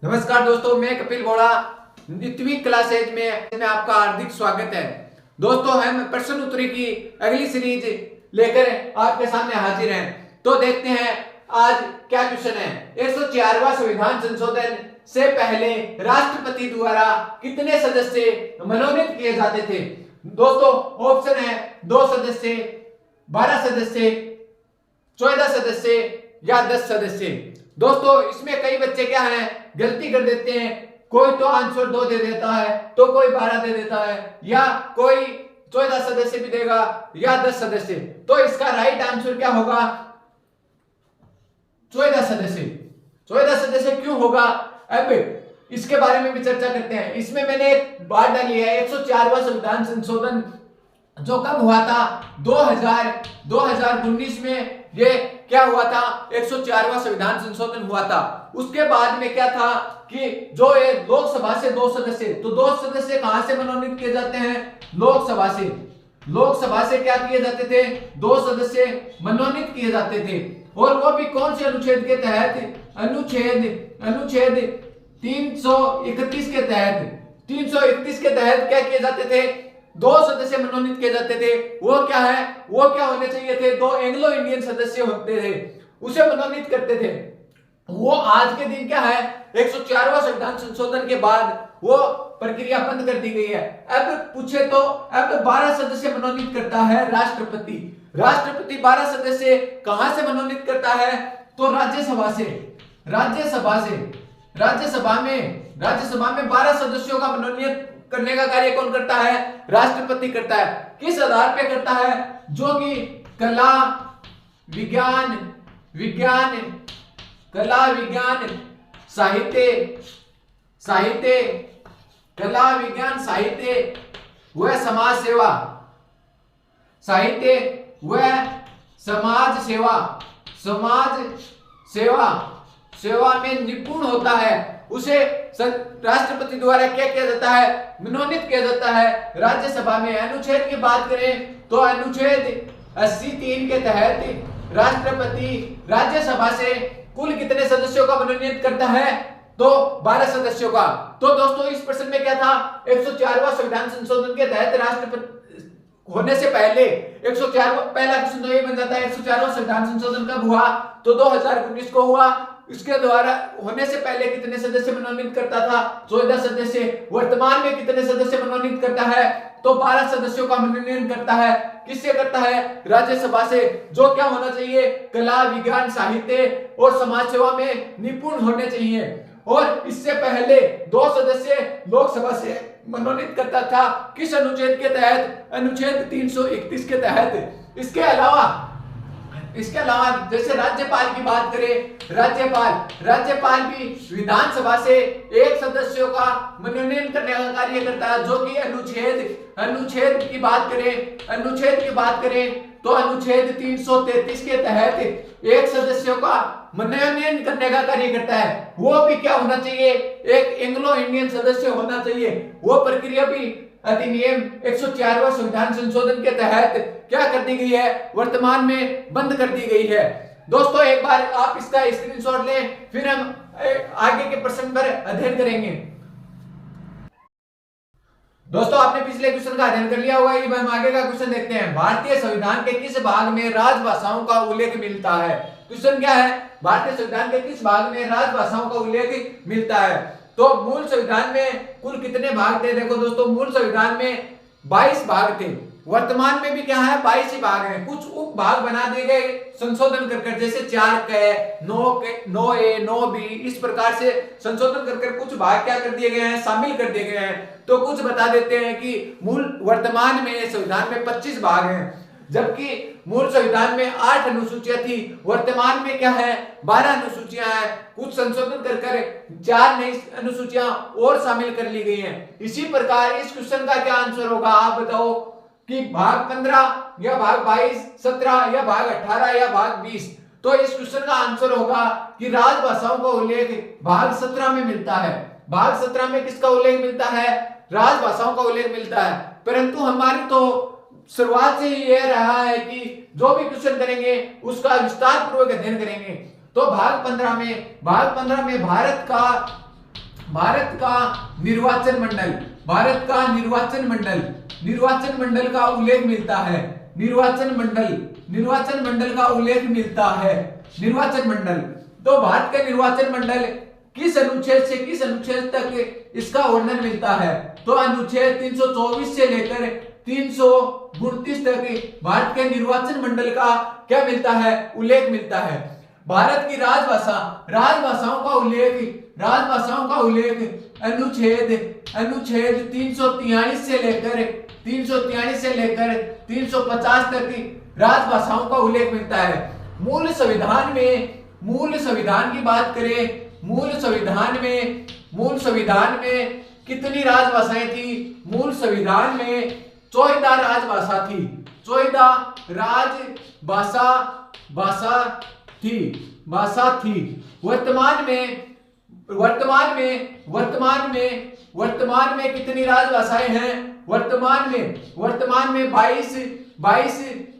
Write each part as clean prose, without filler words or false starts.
नमस्कार दोस्तों, मैं कपिल गौड़ा 9वीं क्लास एज में आपका हार्दिक स्वागत है। दोस्तों, हम प्रश्न उत्तरी की अगली सीरीज लेकर आपके सामने हाजिर हैं। तो देखते हैं आज क्या क्वेश्चन है। 104वां संविधान संशोधन से पहले राष्ट्रपति द्वारा कितने सदस्य मनोनीत किए जाते थे? दोस्तों, ऑप्शन है 2 सदस्य, 12 सदस्य, 14 सदस्य या 10 सदस्य। दोस्तों, इसमें कई बच्चे क्या है, गलती कर देते हैं। कोई तो आंसर 2 दे देता है, तो कोई 12 दे देता है, या कोई 14 सदस्य भी देगा या 10 सदस्य। तो इसका राइट आंसर क्या होगा? 14 सदस्य। 14 सदस्य क्यों होगा, अब इसके बारे में भी चर्चा करते हैं। इसमें मैंने एक बात डाली है, 104वां संविधान संशोधन जो कब हुआ था? 2019 में ये क्या हुआ था? 104वां संविधान संशोधन हुआ था। उसके बाद में क्या था कि जो ये लोकसभा से 2 सदस्य, तो 2 सदस्य कहां से मनोनीत किए जाते हैं? लोकसभा से। लोकसभा से क्या किए जाते थे? 2 सदस्य मनोनीत किए जाते थे। और वो भी कौन से अनुच्छेद के तहत? अनुच्छेद 331 के तहत। 331 के तहत क्या किए जाते थे? 2 सदस्य मनोनीत किए जाते थे। वो क्या है, वो क्या होने चाहिए थे? 2 एंग्लो इंडियन सदस्य होते थे, उसे मनोनीत करते थे। वो आज के दिन क्या है, 104वां संविधान संशोधन के बाद वो प्रक्रिया बंद कर दी गई है। अब पूछे तो अब 12 सदस्य मनोनीत करता है राष्ट्रपति। राष्ट्रपति 12 सदस्य कहां से मनोनीत करता है? तो राज्यसभा से। राज्यसभा में 12 सदस्यों का मनोनीत करने का कार्य कौन करता है? राष्ट्रपति करता है। किस आधार पे करता है? जो कि कला विज्ञान साहित्य व समाज सेवा में निपुण होता है, उसे राष्ट्रपति द्वारा क्या किया जाता है? मनोनीत किया जाता है राज्यसभा में। अनुच्छेद की बात करें तो अनुच्छेद 83 के तहत राष्ट्रपति राज्यसभा से कुल कितने सदस्यों का मनोनीत करता है? तो 12 सदस्यों का। तो दोस्तों, इस प्रश्न में क्या था? 104वां संविधान संशोधन के तहत राष्ट्रपति होने से पहले 104 पहला क्वेश्चन तो ये बन जाता है, 104वां संविधान संशोधन कब हुआ? तो 2019 को हुआ। इसके द्वारा होने से पहले कितने सदस्य मनोनीत करता था? 14 सदस्य। वर्तमान में कितने सदस्य मनोनीत करता है? तो 12 सदस्यों का मनोनयन करता है। किससे करता है? राज्यसभा से। जो क्या होना चाहिए? कला विज्ञान साहित्य और समाज सेवा में निपुण होने चाहिए। और इससे पहले 2 सदस्य लोकसभा से मनोनीत करता था। किस अनुच्छेद के तहत? अनुच्छेद 331 के तहत। इसके अलावा जैसे राज्यपाल की बात करें, राज्यपाल भी विधानसभा से 1 सदस्यों का मनोनयन करने का कार्य करता है। जो कि अनुच्छेद की बात करें तो अनुच्छेद 333 के तहत 1 सदस्यों का मनोनयन करने का कार्य करता है। वो भी क्या होना चाहिए? एक एंग्लो इंडियन सदस्य होना चाहिए। वो प्रक्रिया भी अधिनियम 104वां संविधान संशोधन के तहत क्या कर दी गई है? वर्तमान में बंद कर दी गई है। दोस्तों, एक बार आप इसका स्क्रीनशॉट लें, फिर हम आगे के प्रश्न पर अध्ययन करेंगे। दोस्तों, आपने पिछले क्वेश्चन का अध्ययन कर लिया होगा। अब हम आगे का क्वेश्चन देखते हैं। भारतीय संविधान के किस भाग में राजभाषाओं का उल्लेख मिलता है? क्वेश्चन क्या है? भारतीय संविधान के किस भाग में राजभाषाओं का उल्लेख मिलता है? तो मूल संविधान में कुल कितने भाग थे? देखो दोस्तों, मूल संविधान में 22 भाग थे। वर्तमान में भी क्या है? 22 ही भाग हैं। कुछ उप भाग बना दिए गए संशोधन कर, जैसे 4K, 9A, 9B, इस प्रकार से संशोधन कर कुछ भाग क्या कर दिए गए हैं? शामिल कर दिए गए हैं। तो कुछ बता देते हैं कि मूल वर्तमान में संविधान में 25 भाग हैं, जबकि मूल संविधान में 8 अनुसूचियां थी। वर्तमान में क्या है? 12 अनुसूचियां हैं। कुछ संशोधन कर 4 नई अनुसूचियां और शामिल कर ली गई हैं। इसी प्रकार इस क्वेश्चन का क्या आंसर होगा? आप बताओ कि भाग 15 या भाग 22, 17 या भाग 18 या भाग 20। तो इस क्वेश्चन का आंसर होगा कि राजभाषाओं का उल्लेख भाग 17 में मिलता है। भाग 17 में किसका उल्लेख मिलता है? राजभाषाओं का उल्लेख मिलता है। परंतु हमारी तो शुरुआत से ही यह रहा है कि जो भी क्वेश्चन करेंगे उसका विस्तार पूर्वक अध्ययन करेंगे। तो भाग 15 में भारत का भारत का निर्वाचन मंडल, भारत का निर्वाचन मंडल, निर्वाचन मंडल का उल्लेख मिलता है, निर्वाचन मंडल, निर्वाचन मंडल का उल्लेख मिलता है, निर्वाचन मंडल। तो भारत का निर्वाचन मंडल किस अनुच्छेद से किस अनुच्छेद तक इसका वर्णन मिलता है? तो अनुच्छेद 324 से लेकर 329 तक भारत के निर्वाचन मंडल का क्या मिलता है? उल्लेख मिलता है। भारत की राजभाषा, राजभाषाओं का उल्लेख, राजभाषाओं का उल्लेख अनुच्छेद 343 से लेकर 350 तक राजभाषाओं का उल्लेख मिलता है। मूल संविधान में, मूल संविधान की बात करें, मूल संविधान में कितनी राजभाषाएं थी? मूल संविधान में 14 राजभाषा थी, 14 भाषा थी। वर्तमान में कितनी राजभाषाएं हैं? वर्तमान में 22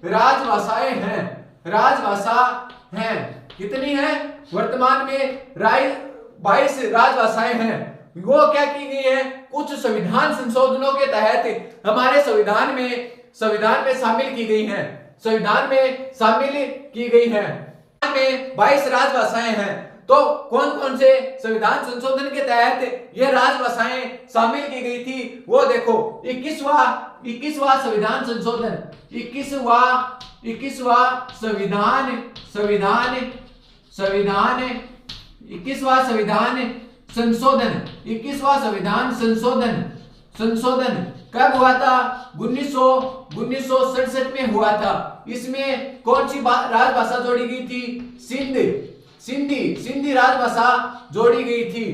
राजभाषाएं हैं, राजभाषा हैं। कितनी है? वर्तमान में 22 राजभाषाएं हैं। वो क्या की गई है? कुछ संविधान संशोधनों के तहत हमारे संविधान में शामिल की गई हैं, संविधान में शामिल की गई हैं। में 22 राजभाषाएं हैं। तो कौन कौन से संविधान संशोधन के तहत ये राजभाषाएं शामिल की गई थी? वो देखो, 21वां संविधान संशोधन, 21वां संविधान संशोधन कब हुआ था? 1967 में हुआ था। इसमें कौन सी राजभाषा जोड़ी गई थी? सिंधी राजभाषा जोड़ी गई थी।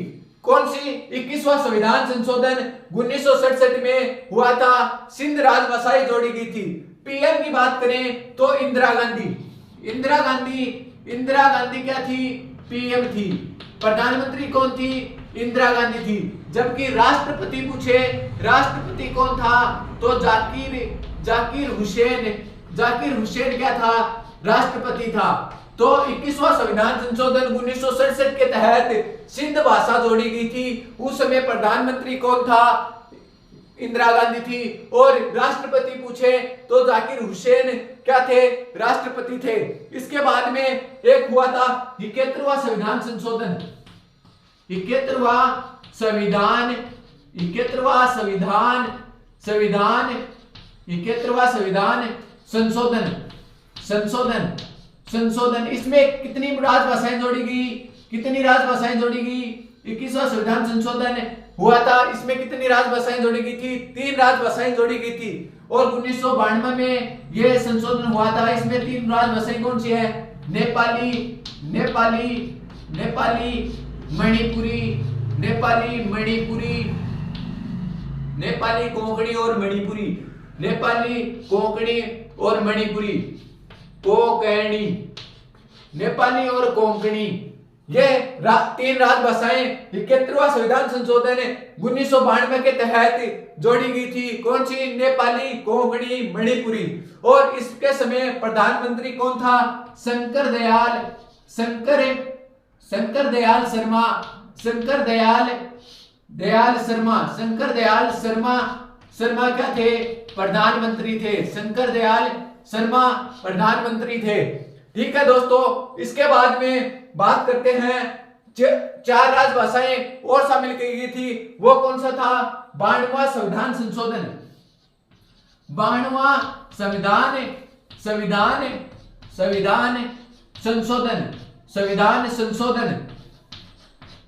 कौन सी? 21वां संविधान संशोधन 1967 में हुआ था, सिंध राजभाषाएं जोड़ी गई थी। पीएम की बात करें तो इंदिरा गांधी क्या थी? पीएम थी। प्रधानमंत्री कौन थी? इंदिरा गांधी थी। जबकि राष्ट्रपति पूछे, राष्ट्रपति कौन था? तो जाकिर हुसैन क्या था? राष्ट्रपति था। तो 21वां संविधान संशोधन 1967 के तहत सिंध भाषा जोड़ी गई थी। उस समय प्रधानमंत्री कौन था? इंदिरा गांधी थी। और राष्ट्रपति पूछे तो जाकिर हुसैन क्या थे? राष्ट्रपति थे। इसके बाद में एक हुआ था 71वां संविधान संशोधन, 71वां संविधान संशोधन। इसमें कितनी राजभाषाएं जोड़ी गई? 21वां संविधान संशोधन हुआ था, इसमें कितनी राजभाषाएं जोड़ी गई थी? 3 राजभाषाएं जोड़ी गई थी। और 1992 में यह संशोधन हुआ था। इसमें 3 राजभाषाएं कौन सी है? नेपाली, कोंकणी और नेपाली और कोंकणी, ये 3 राजभाषाएं 71वां संविधान संशोधन 1992 के तहत जोड़ी गई थी। कौन सी? नेपाली, कोंकणी, मणिपुरी। और इसके समय प्रधानमंत्री कौन था? शंकर दयाल क्या थे? प्रधानमंत्री थे। शंकर दयाल शर्मा प्रधानमंत्री थे। ठीक है दोस्तों, इसके बाद में बात करते हैं 4 राजभाषाएं और शामिल की गई थी। वो कौन सा था? 92वां संविधान संशोधन, 92वां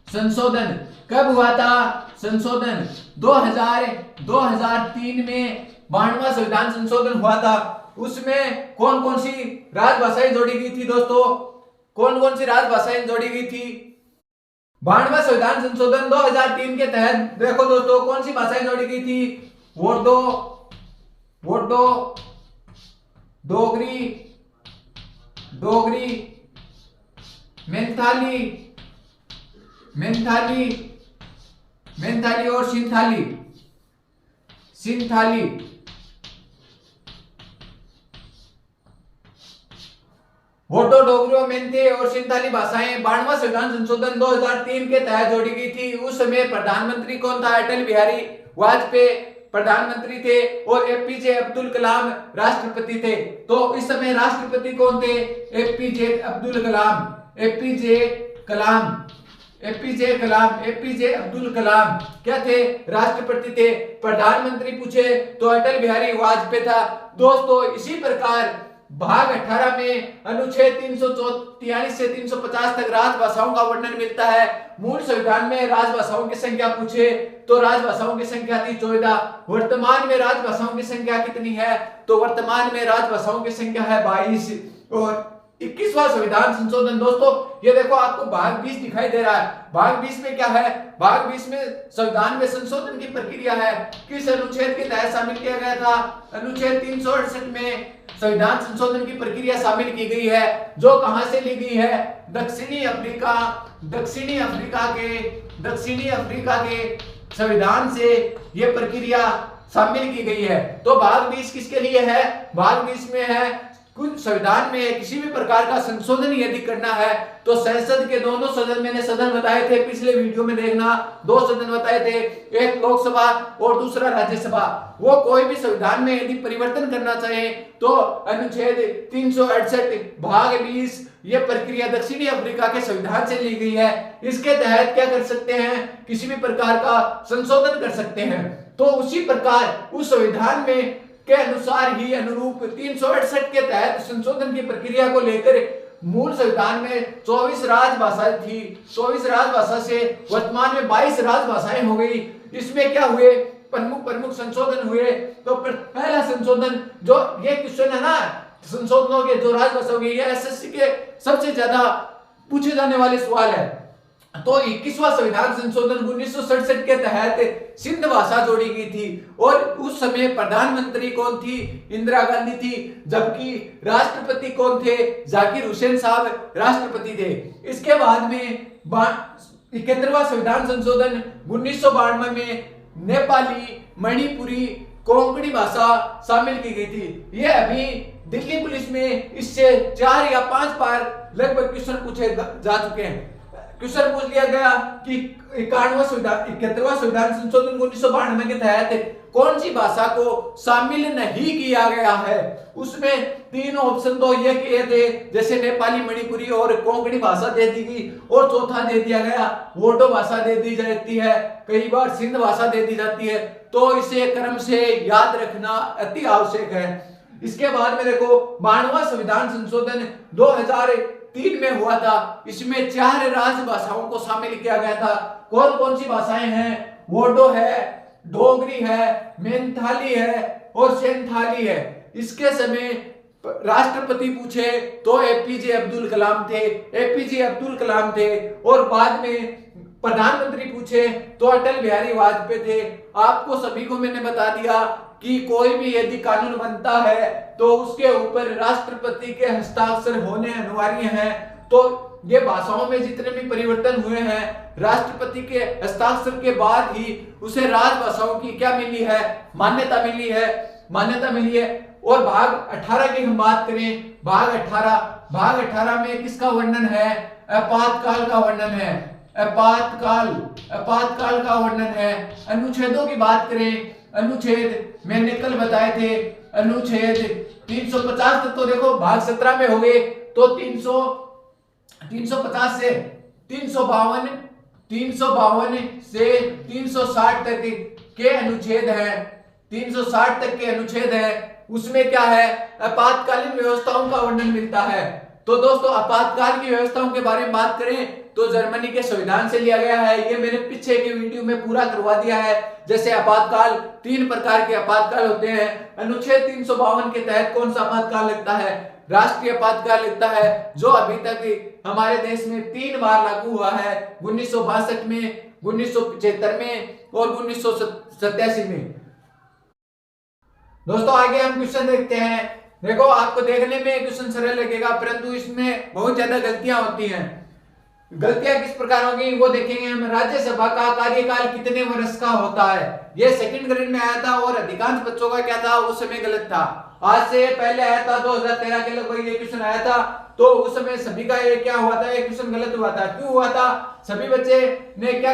संशोधन कब हुआ था? संशोधन 2003 में 92वां संविधान संशोधन हुआ था। उसमें कौन कौन सी राजभाषाएं जोड़ी गई थी दोस्तों? कौन कौन सी राजभाषाएं जोड़ी गई थी? 92वां संविधान संशोधन 2003 के तहत देखो दोस्तों, कौन सी भाषाएं जोड़ी गई थी? वोडो, डोगरी, मेंथाली और सिंथाली। होटो डोगरो मेंथे और सिंथाली भाषाएं 92वां संविधान संशोधन 2003 के तहत जोड़ी गई थी। उस समय प्रधानमंत्री कौन था? अटल बिहारी वाजपेयी प्रधानमंत्री थे और एपीजे अब्दुल कलाम राष्ट्रपति थे। तो इस समय राष्ट्रपति कौन थे? एपीजे अब्दुल कलाम। एपीजे कलाम, एपीजे कलाम, एपीजे अब्दुल कलाम क्या थे? राष्ट्रपति थे। प्रधानमंत्री पूछे तो अटल बिहारी वाजपेयी था। दोस्तों इसी प्रकार भाग 18 में अनुच्छेद 343 से 350 तक राजभाषाओं का वर्णन मिलता है। मूल संविधान में राजभाषाओं की संख्या पूछे तो राजभाषाओं की संख्या थी 14। वर्तमान में राजभाषाओं की संख्या कितनी है? तो वर्तमान में राजभाषाओं की संख्या है 22। और 21वां संविधान संशोधन दोस्तों ये देखो आपको भाग 20 दिखाई दे रहा है। भाग 20 में क्या है? भाग 20 में संविधान में संशोधन की प्रक्रिया है। किस अनुच्छेद के तहत शामिल किया गया था? अनुच्छेद 368 में संविधान संशोधन की प्रक्रिया शामिल की गई है, जो कहां से ली गई है? दक्षिणी अफ्रीका के संविधान से यह प्रक्रिया शामिल की गई है। तो भाग 20 किसके लिए है? भाग 20 में है कुछ संविधान में किसी भी प्रकार का संशोधन यदि करना है तो संसद के दोनों सदन, मैंने सदन बताए थे पिछले वीडियो में देखना, 2 सदन बताए थे, एक लोकसभा और दूसरा राज्यसभा। वो कोई भी संविधान में यदि परिवर्तन करना चाहे तो अनुच्छेद 368 भाग 20 ये प्रक्रिया दक्षिणी अफ्रीका के संविधान से ली गई है। इसके तहत क्या कर सकते हैं? किसी भी प्रकार का संशोधन कर सकते हैं। तो उसी प्रकार उस संविधान में के अनुसार ही अनुरूप 368 के तहत संशोधन की प्रक्रिया को लेकर मूल संविधान में 24 राजभाषाएं थी। 24 राजभाषा से वर्तमान में 22 राजभाषाएं हो गई। इसमें क्या हुए? प्रमुख संशोधन हुए। तो पहला संशोधन जो ये क्वेश्चन है ना संशोधनों के जो राजभाषा होगी, ये एसएससी के सबसे ज्यादा पूछे जाने वाले सवाल है। तो 21वां संविधान संशोधन 1967 के तहत सिंध भाषा जोड़ी गई थी और उस समय प्रधानमंत्री कौन थी? इंदिरा गांधी थी। जबकि राष्ट्रपति कौन थे? जाकिर हुसैन साहब राष्ट्रपति थे। इसके बाद में 71वां संविधान संशोधन 1992 में नेपाली, मणिपुरी, कोंकणी भाषा शामिल की गई थी। ये अभी दिल्ली पुलिस में इससे 4 या 5 बार लगभग क्वेश्चन पूछे जा चुके हैं। क्वेश्चन पूछ लिया गया कि 71वां संविधान संशोधन 1992 के तहत कौन सी भाषा को शामिल नहीं किया गया है? उसमें 3 ऑप्शन तो ये किए थे, जैसे नेपाली, मणिपुरी और कोंकणी भाषा दे दी गई और चौथा दे दिया गया वोडो भाषा दे दी जाती है, कई बार सिंध भाषा दे दी जाती है। तो इसे क्रम से याद रखना अति आवश्यक है। इसके बाद में देखो 92वां संविधान संशोधन 2003 में हुआ था। इसमें 4 राजभाषाओं को शामिल किया गया था। कौन कौन सी भाषाएं हैं? वोडो है, डोगरी है, मेंथाली है और सेंथाली है। इसके समय राष्ट्रपति पूछे तो एपीजे अब्दुल कलाम थे। एपीजे अब्दुल कलाम थे। और बाद में प्रधानमंत्री पूछे तो अटल बिहारी वाजपेयी थे। आपको सभी को मैंने बता दिया कि कोई भी यदि कानून बनता है तो उसके ऊपर राष्ट्रपति के हस्ताक्षर होने अनिवार्य हैं। तो ये भाषाओं में जितने भी परिवर्तन हुए हैं राष्ट्रपति के हस्ताक्षर के बाद ही उसे राजभाषाओं की क्या मिली है? मान्यता मिली है। और भाग 18 की हम बात करें, भाग 18 में किसका वर्णन है? आपातकाल का वर्णन है। आपातकाल का वर्णन है। अनुच्छेदों की बात करें, अनुच्छेद मैंने कल बताए थे, अनुच्छेद 350 तक तो देखो भाग 17 में हो गए। तो 350 से 352 से 360 तक के अनुच्छेद हैं। 360 तक के अनुच्छेद है। उसमें क्या है? आपातकालीन व्यवस्थाओं का वर्णन मिलता है। तो दोस्तों आपातकाल की व्यवस्थाओं के बारे में बात करें तो जर्मनी के संविधान से लिया गया है। ये मैंने पीछे के वीडियो में पूरा करवा दिया है। जैसे आपातकाल 3 प्रकार के आपातकाल होते हैं। अनुच्छेद 352 के तहत कौन सा आपातकाल लगता है? राष्ट्रीय आपातकाल लगता है, जो अभी तक हमारे देश में 3 बार लागू हुआ है, 1962 में, 1975 में और 1987 में। दोस्तों आगे हम क्वेश्चन देखते हैं। देखो आपको देखने में क्वेश्चन सरल लगेगा परंतु इसमें बहुत ज्यादा गलतियां होती हैं। गलतियां किस प्रकार होगी वो देखेंगे हम। राज्यसभा का कार्यकाल कितने वर्ष का होता है? ये सेकंड ग्रेड में आया था और अधिकांश बच्चों का क्या था उस समय गलत था। आज से पहले आया था 2013 के लगभग ये क्वेश्चन आया था। तो उस समय सभी का ये क्या हुआ था, एक क्वेश्चन गलत हुआ था। क्यों हुआ था? सभी बच्चे ने क्या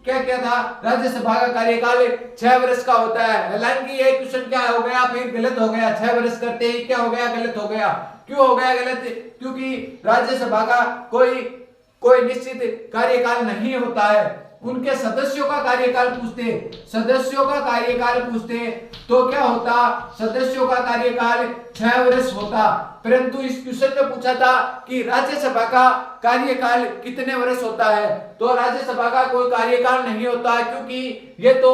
क्या क्या था, राज्यसभा का कार्यकाल 6 वर्ष का होता है। हालांकि ये क्वेश्चन क्या हो गया, फिर गलत हो गया। 6 वर्ष करते ही क्या हो गया, गलत हो गया। क्यों हो गया गलत? क्योंकि राज्यसभा का कोई निश्चित कार्यकाल नहीं होता है। उनके सदस्यों का कार्यकाल पूछते, सदस्यों का कार्यकाल पूछते तो क्या होता, सदस्यों का कार्यकाल 6 वर्ष होता। परंतु इस क्वेश्चन में पूछा था कि राज्यसभा का कार्यकाल कितने वर्ष होता है, तो राज्यसभा का कोई कार्यकाल नहीं होता है, क्योंकि ये तो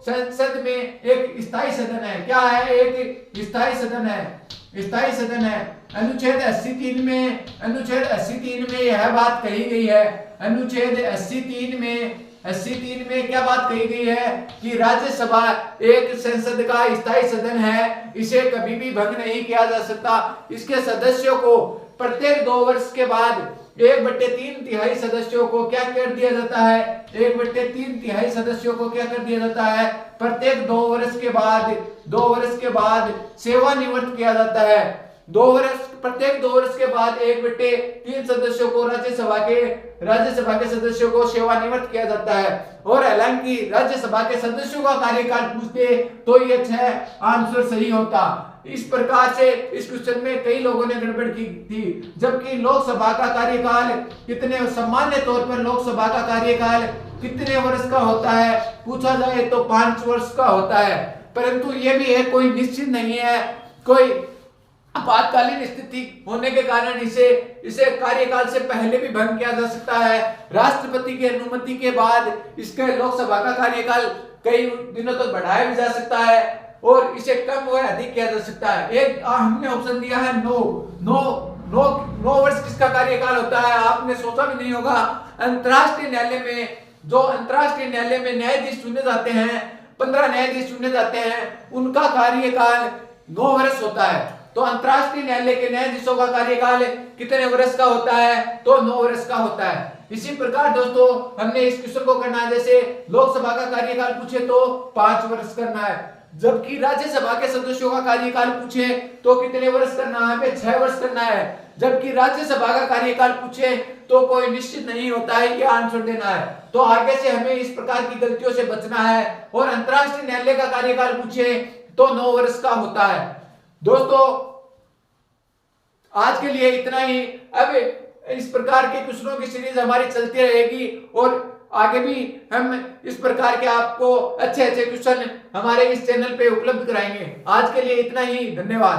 संसद में एक स्थायी सदन है। क्या है? एक स्थायी सदन है, स्थायी सदन है। अनुच्छेद 83 में यह बात कही गई है। अनुच्छेद 83 में क्या बात कही गई है कि राज्यसभा एक संसद का स्थायी सदन है, इसे कभी भी भंग नहीं किया जा सकता। इसके सदस्यों को प्रत्येक 2 वर्ष के बाद 1/3 सदस्यों को क्या कर दिया जाता है, 1/3 सदस्यों को क्या कर दिया जाता है, प्रत्येक 2 वर्ष के बाद सेवानिवृत्त किया जाता है। प्रत्येक 2 वर्ष के बाद 1/3 सदस्यों को राज्यसभा के सदस्यों को सेवानिवृत्त किया जाता है। और हालांकि राज्यसभा के सदस्यों का कार्यकाल पूछते तो ये 6 आंसर सही होता। इस प्रकार से इस क्वेश्चन में कई लोगों ने गड़बड़ की थी। जबकि लोकसभा का कार्यकाल कितने, सामान्य तौर पर लोकसभा का कार्यकाल कितने वर्ष का होता है पूछा जाए तो 5 वर्ष का होता है। परंतु ये भी है, कोई निश्चित नहीं है, कोई आपातकालीन स्थिति होने के कारण इसे कार्यकाल से पहले भी भंग किया जा सकता है। राष्ट्रपति की अनुमति के बाद इसके लोकसभा का कार्यकाल कई दिनों तक बढ़ाया भी जा सकता है और इसे कम व अधिक किया जा सकता है। एक हमने ऑप्शन दिया है नौ वर्ष किसका कार्यकाल होता है, आपने सोचा भी नहीं होगा। अंतरराष्ट्रीय न्यायालय में न्यायाधीश चुने जाते हैं, 15 न्यायाधीश चुने जाते हैं, उनका कार्यकाल 9 वर्ष होता है। तो अंतरराष्ट्रीय न्यायालय के न्यायाधीशों का कार्यकाल कितने वर्ष का होता है, तो 9 वर्ष का होता है। इसी प्रकार दोस्तों हमने इस क्वेश्चन को करना है, जैसे लोकसभा का कार्यकाल पूछे तो 5 वर्ष करना है, जबकि राज्यसभा के सदस्यों का कार्यकाल पूछे तो कितने वर्ष करना है, हमें 6 वर्ष करना है। जबकि राज्यसभा का कार्यकाल पूछे तो कोई निश्चित नहीं होता है, ये आंसर देना है। तो आगे से हमें इस प्रकार की गलतियों से बचना है। और अंतरराष्ट्रीय न्यायालय का कार्यकाल पूछे तो 9 वर्ष का होता है। दोस्तों आज के लिए इतना ही। अब इस प्रकार के क्वेश्चनों की सीरीज हमारी चलती रहेगी और आगे भी हम इस प्रकार के आपको अच्छे क्वेश्चन हमारे इस चैनल पे उपलब्ध कराएंगे। आज के लिए इतना ही, धन्यवाद।